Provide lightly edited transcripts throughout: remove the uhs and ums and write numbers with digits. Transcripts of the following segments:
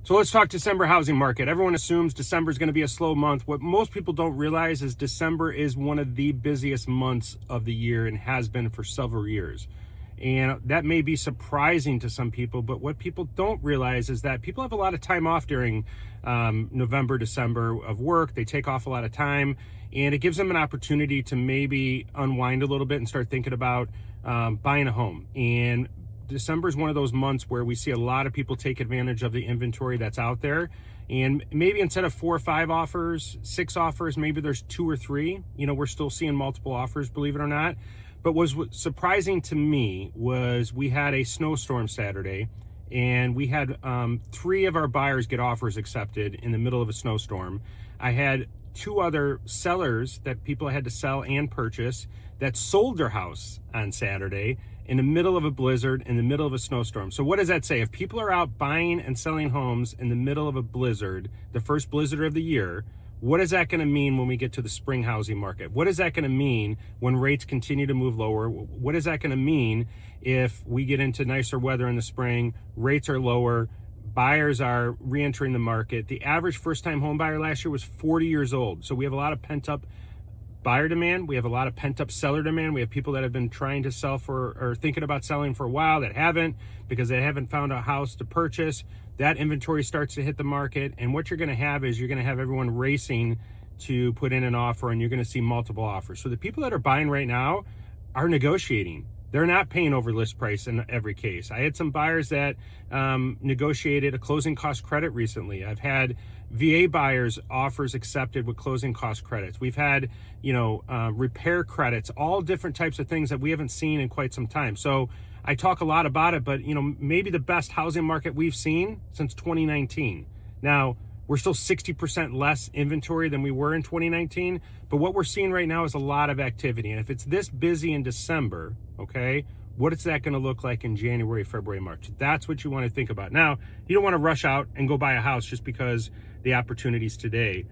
So let's talk December housing market. Everyone assumes December is going to be a slow month. What most people don't realize is December is one of the busiest months of the year and has been for several years. And that may be surprising to some people, but what people don't realize is that people have a lot of time off during November, December of work. They take off a lot of time, and it gives them an opportunity to maybe unwind a little bit and start thinking about buying a home. And December is one of those months where we see a lot of people take advantage of the inventory that's out there. And maybe instead of 4 or 5 offers, 6 offers, maybe there's 2 or 3. We're still seeing multiple offers, believe it or not. But what was surprising to me was we had a snowstorm Saturday, and we had 3 of our buyers get offers accepted in the middle of a snowstorm. I had 2 other sellers that people had to sell and purchase that sold their house on Saturday in the middle of a blizzard, in the middle of a snowstorm. So what does that say? If people are out buying and selling homes in the middle of a blizzard, the first blizzard of the year, what is that going to mean when we get to the spring housing market? What is that going to mean when rates continue to move lower? What is that going to mean if we get into nicer weather in the spring, rates are lower, buyers are re-entering the market? The average first-time home buyer last year was 40 years old. So we have a lot of pent-up buyer demand. We have a lot of pent-up seller demand. We have people that have been trying to sell or thinking about selling for a while that haven't, because they haven't found a house to purchase. That inventory starts to hit the market, and what you're going to have is you're going to have everyone racing to put in an offer, and you're going to see multiple offers. So the people that are buying right now are negotiating. They're not paying over list price in every case. I had some buyers that negotiated a closing cost credit recently. I've had VA buyers offers accepted with closing cost credits. We've had, repair credits, all different types of things that we haven't seen in quite some time. So I talk a lot about it, but maybe the best housing market we've seen since 2019. Now, we're still 60% less inventory than we were in 2019, but what we're seeing right now is a lot of activity. And if it's this busy in December, okay, what is that going to look like in January, February, March? That's what you want to think about. Now, you don't want to rush out and go buy a house just because the opportunity's today,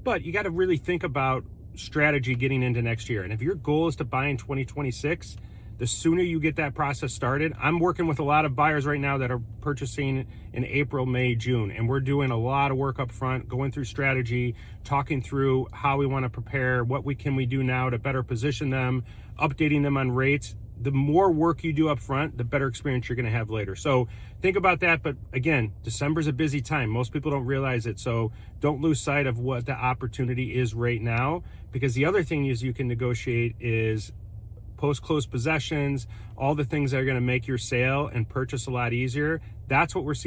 but you got to really think about strategy getting into next year. And if your goal is to buy in 2026, the sooner you get that process started. I'm working with a lot of buyers right now that are purchasing in April, May, June, and we're doing a lot of work up front, going through strategy, talking through how we want to prepare, what we do now to better position them, updating them on rates. The more work you do up front, the better experience you're going to have later. So think about that. But again, December's a busy time. Most people don't realize it. So don't lose sight of what the opportunity is right now, because the other thing is you can negotiate is post-close possessions, all the things that are going to make your sale and purchase a lot easier. That's what we're seeing.